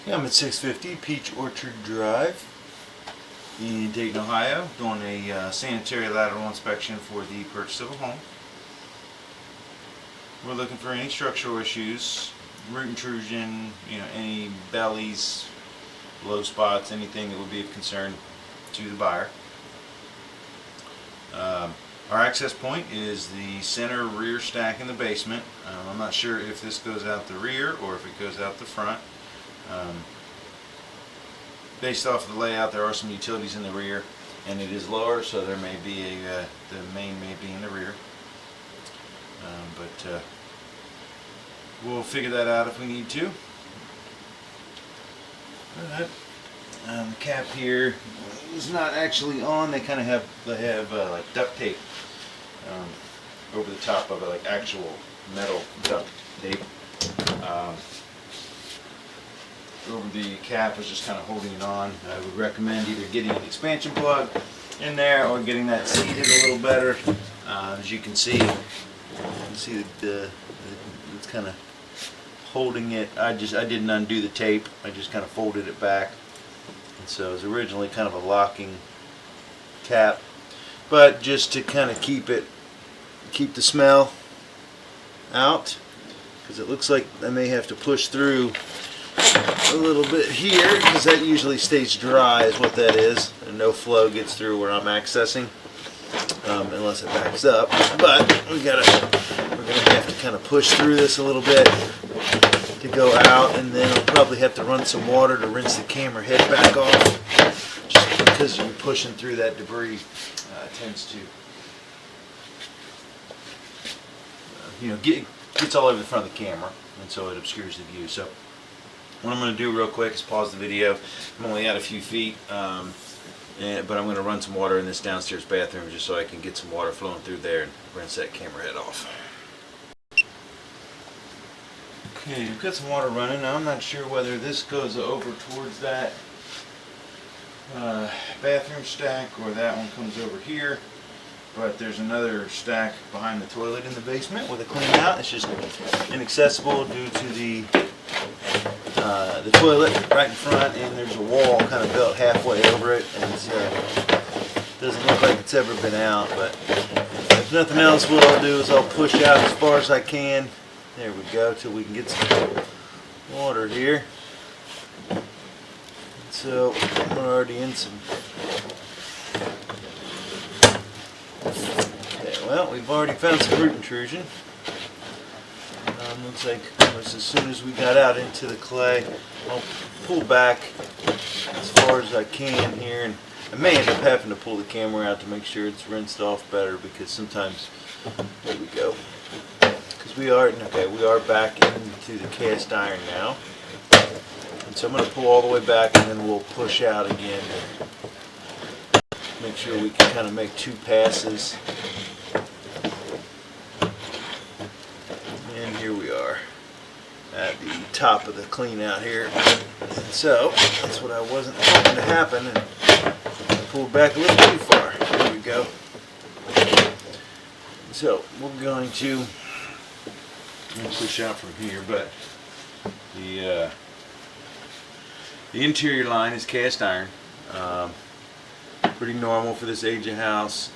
Okay, I'm at 650 Peach Orchard Drive in Dayton, Ohio, doing a sanitary lateral inspection for the purchase of a home. We're looking for any structural issues, root intrusion, any bellies, low spots, anything that would be of concern to the buyer. Our access point is the center rear stack in the basement. I'm not sure if this goes out the rear or if it goes out the front. Based off of the layout, there are some utilities in the rear, and it is lower, so there may be the main may be in the rear. But we'll figure that out if we need to. Alright. The cap here is not actually on. They kind of have like duct tape over the top of it, like actual metal duct tape. Over the cap is just kind of holding it on. I would recommend either getting an expansion plug in there or getting that seated a little better. As you can see, it's kind of holding it. I didn't undo the tape. I just kind of folded it back. And so it was originally kind of a locking cap, but just to kind of keep the smell out, because it looks like I may have to push through a little bit here, because that usually stays dry is what that is, and no flow gets through where I'm accessing, unless it backs up. But we're gonna have to kind of push through this a little bit to go out, and then I'll probably have to run some water to rinse the camera head back off, just because you're pushing through that debris. Tends to gets all over the front of the camera, and so it obscures the view. So what I'm going to do real quick is pause the video. I'm only at a few feet, but I'm going to run some water in this downstairs bathroom just so I can get some water flowing through there and rinse that camera head off. Okay, we've got some water running. Now I'm not sure whether this goes over towards that bathroom stack or that one comes over here, but there's another stack behind the toilet in the basement with a clean out. It's just inaccessible due to the toilet right in front, and there's a wall kind of built halfway over it, and it doesn't look like it's ever been out. But if nothing else, what I'll do is I'll push out as far as I can. There we go, till we can get some water here. So we're already in some. Okay, well, we've already found some root intrusion. Looks like almost as soon as we got out into the clay, I'll pull back as far as I can here, and I may end up having to pull the camera out to make sure it's rinsed off better, because sometimes, there we go, because we are back into the cast iron now, and so I'm going to pull all the way back, and then we'll push out again to make sure we can kind of make two passes. And here we are at the top of the clean out here. And so that's what I wasn't hoping to happen, and I pulled back a little too far. There we go. So we're going to push out from here, but the interior line is cast iron. Pretty normal for this age of house.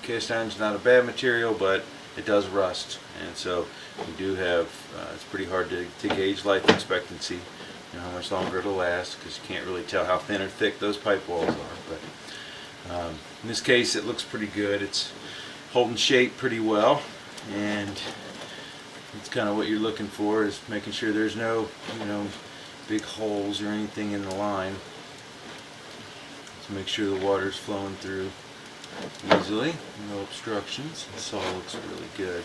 Cast iron's not a bad material, but it does rust, and so we do have, it's pretty hard to gauge life expectancy, how much longer it'll last, because you can't really tell how thin or thick those pipe walls are. But in this case, it looks pretty good. It's holding shape pretty well, and it's kind of what you're looking for, is making sure there's no, big holes or anything in the line. So make sure the water's flowing through easily, no obstructions. This all looks really good.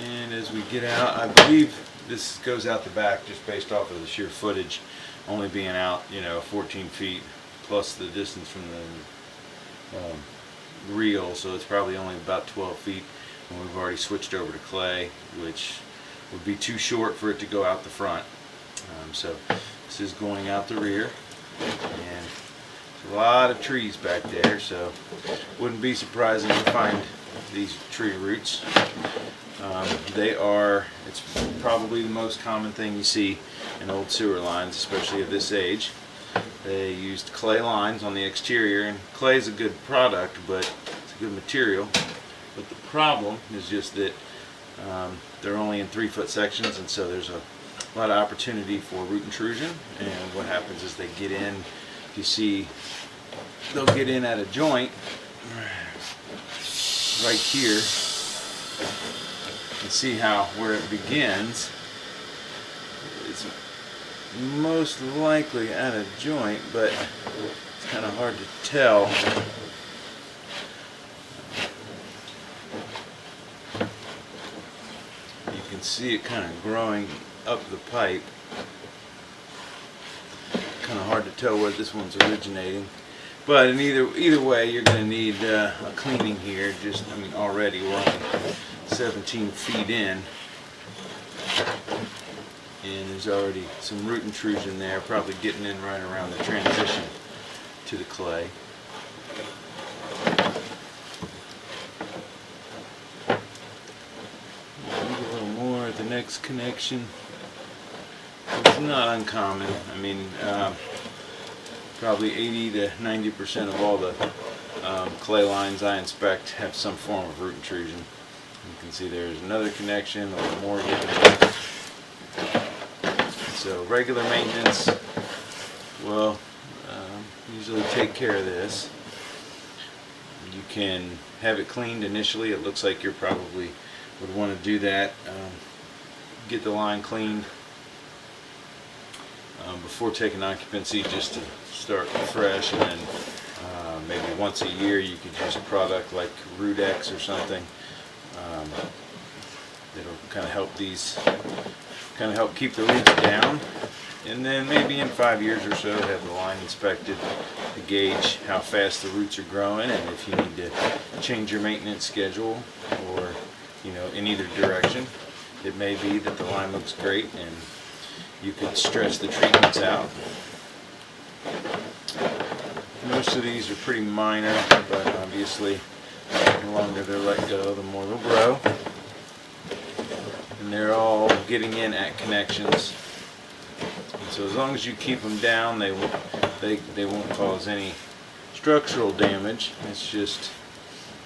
And as we get out, I believe this goes out the back just based off of the sheer footage, only being out 14 feet plus the distance from the reel, so it's probably only about 12 feet, and we've already switched over to clay, which would be too short for it to go out the front. So this is going out the rear, and so a lot of trees back there, so wouldn't be surprising to find these tree roots. It's probably the most common thing you see in old sewer lines, especially of this age. They used clay lines on the exterior, and clay is a good product, but it's a good material. But the problem is just that they're only in 3-foot sections, and so there's a lot of opportunity for root intrusion. And what happens is they get in, you see, they'll get in at a joint right here. And see how where it begins. It's most likely at a joint, but it's kind of hard to tell. You can see it kind of growing up the pipe. Kind of hard to tell where this one's originating. But in either way, you're going to need a cleaning here. Already we're only 17 feet in, and there's already some root intrusion there, probably getting in right around the transition to the clay. Maybe a little more at the next connection. It's not uncommon. Probably 80 to 90% of all the clay lines I inspect have some form of root intrusion. You can see there's another connection, a little more getting in. So regular maintenance will usually take care of this. You can have it cleaned initially. It looks like you probably would want to do that. Get the line cleaned before taking occupancy, just to start fresh, and then maybe once a year you could use a product like Root X or something. It'll kind of help keep the roots down, and then maybe in 5 years or so have the line inspected to gauge how fast the roots are growing, and if you need to change your maintenance schedule, or in either direction. It may be that the line looks great and you could stretch the treatments out. Most of these are pretty minor, but obviously the longer they're let go, the more they'll grow. And they're all getting in at connections. And so as long as you keep them down, they won't cause any structural damage. It's just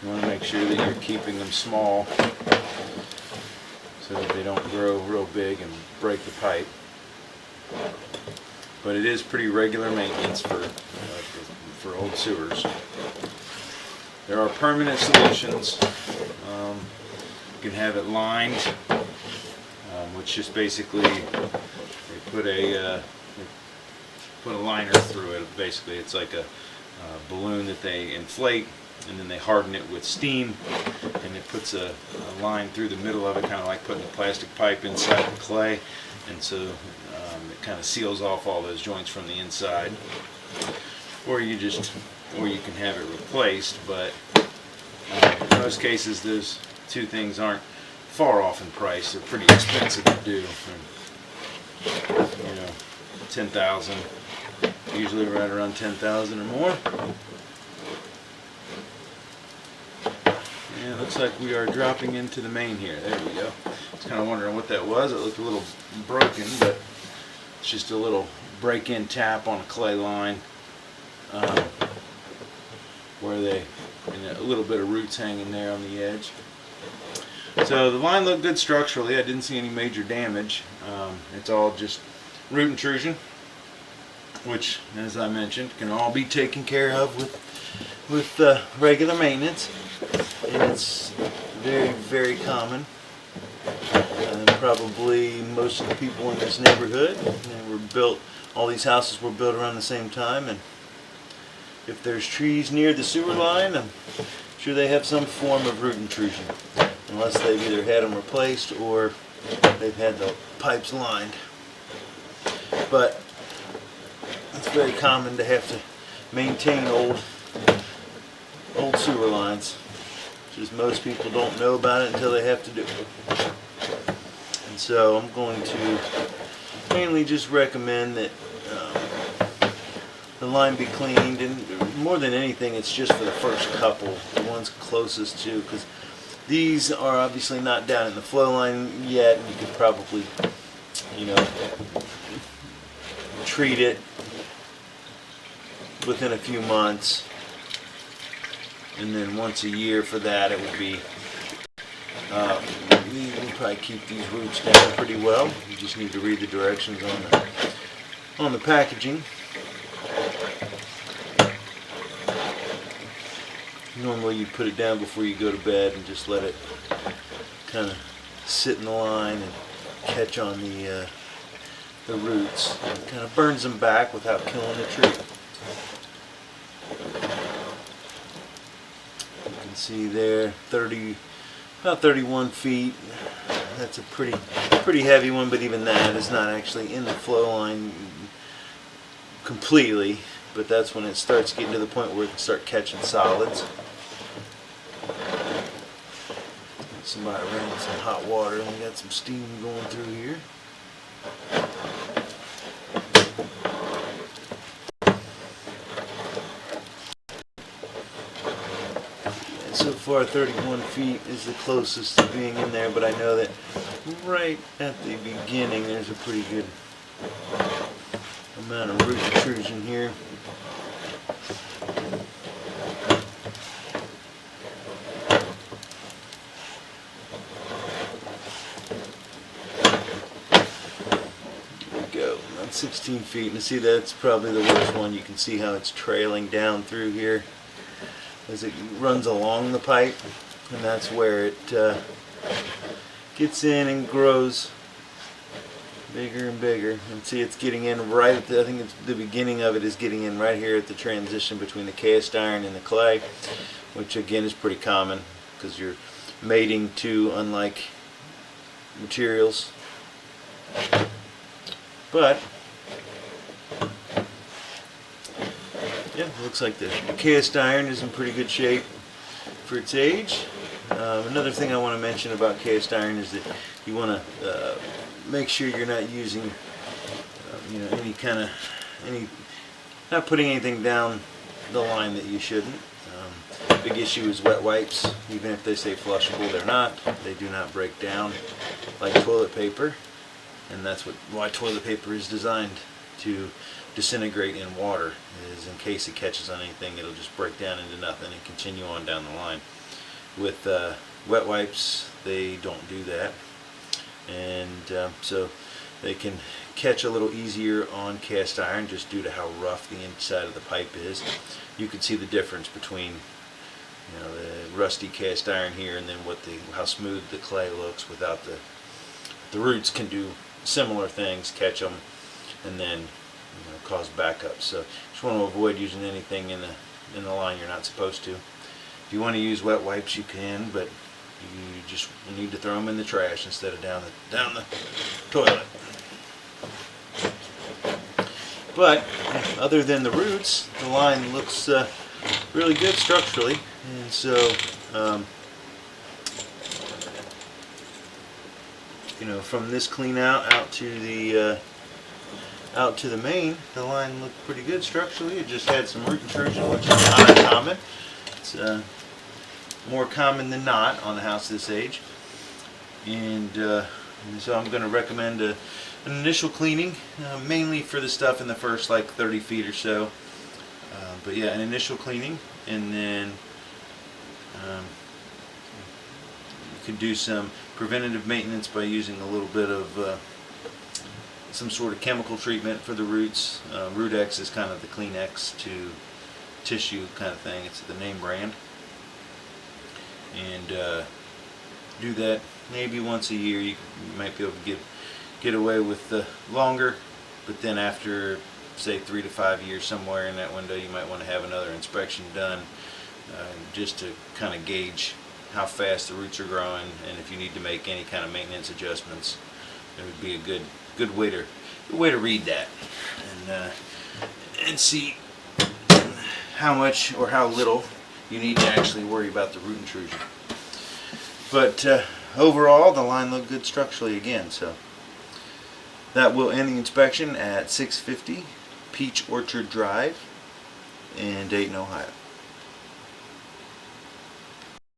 you want to make sure that you're keeping them small so that they don't grow real big and break the pipe. But it is pretty regular maintenance for old sewers. There are permanent solutions. You can have it lined, which just basically they put a liner through it. Basically, it's like a balloon that they inflate, and then they harden it with steam, and it puts a line through the middle of it, kind of like putting a plastic pipe inside the clay, and so it kind of seals off all those joints from the inside. Or you can have it replaced, but in most cases those two things aren't far off in price. They're pretty expensive to do. $10,000, usually right around $10,000 or more. And it looks like we are dropping into the main here. There we go. I was kind of wondering what that was. It looked a little broken, but it's just a little break-in tap on a clay line where and a little bit of roots hanging there on the edge. So the line looked good structurally. I didn't see any major damage. It's all just root intrusion, which, as I mentioned, can all be taken care of with regular maintenance, and it's very, very common. Probably most of the people in this neighborhood, all these houses were built around the same time, and if there's trees near the sewer line, I'm sure they have some form of root intrusion, unless they've either had them replaced or they've had the pipes lined. But it's very common to have to maintain old sewer lines. Just most people don't know about it until they have to do it. And so I'm going to mainly just recommend that the line be cleaned, and more than anything, it's just for the first couple, the ones closest to, because these are obviously not down in the flow line yet. You could probably, you know, treat it within a few months, and then once a year for that it would be we will probably keep these roots down pretty well. You just need to read the directions on the packaging. Normally you put it down before you go to bed and just let it kind of sit in the line and catch on the roots. It kind of burns them back without killing the tree. You can see there, about 31 feet. That's a pretty heavy one, but even that is not actually in the flow line completely. But that's when it starts getting to the point where it can start catching solids. Somebody ran some hot water and we got some steam going through here. And so far 31 feet is the closest to being in there, but I know that right at the beginning there's a pretty good amount of root intrusion here. There we go, about 16 feet, and see that's probably the worst one. You can see how it's trailing down through here as it runs along the pipe, and that's where it gets in and grows bigger and bigger. And see, it's getting in right at I think it's the beginning of it is getting in right here at the transition between the cast iron and the clay, which again is pretty common because you're mating two unlike materials. But yeah, it looks like the cast iron is in pretty good shape for its age. Another thing I want to mention about cast iron is that you want to make sure you're not using, not putting anything down the line that you shouldn't. Big issue is wet wipes. Even if they say flushable, they're not. They do not break down like toilet paper, and that's why toilet paper is designed to disintegrate in water. Is in case it catches on anything, it'll just break down into nothing and continue on down the line. With wet wipes, they don't do that, and so they can catch a little easier on cast iron just due to how rough the inside of the pipe is. You can see the difference between the rusty cast iron here and then how smooth the clay looks without the roots can do similar things, catch them, and then cause backups. So just want to avoid using anything in the line you're not supposed to. If you want to use wet wipes, you can, but you just need to throw them in the trash instead of down the toilet. But other than the roots, the line looks really good structurally, and so from this clean out to the main, the line looked pretty good structurally. It just had some root intrusion, which is not uncommon. It's more common than not on a house this age, and so I'm going to recommend an initial cleaning, mainly for the stuff in the first like 30 feet or so. But yeah, an initial cleaning, and then you can do some preventative maintenance by using a little bit of some sort of chemical treatment for the roots. Root-X is kind of the Kleenex to tissue kind of thing. It's the name brand. And do that maybe once a year. You might be able to get away with longer, but then after say 3 to 5 years, somewhere in that window, you might want to have another inspection done just to kind of gauge how fast the roots are growing, and if you need to make any kind of maintenance adjustments. It would be a good way to read that and see how much or how little you need to actually worry about the root intrusion. But overall, the line looked good structurally again. So that will end the inspection at 650 Peach Orchard Drive in Dayton, Ohio.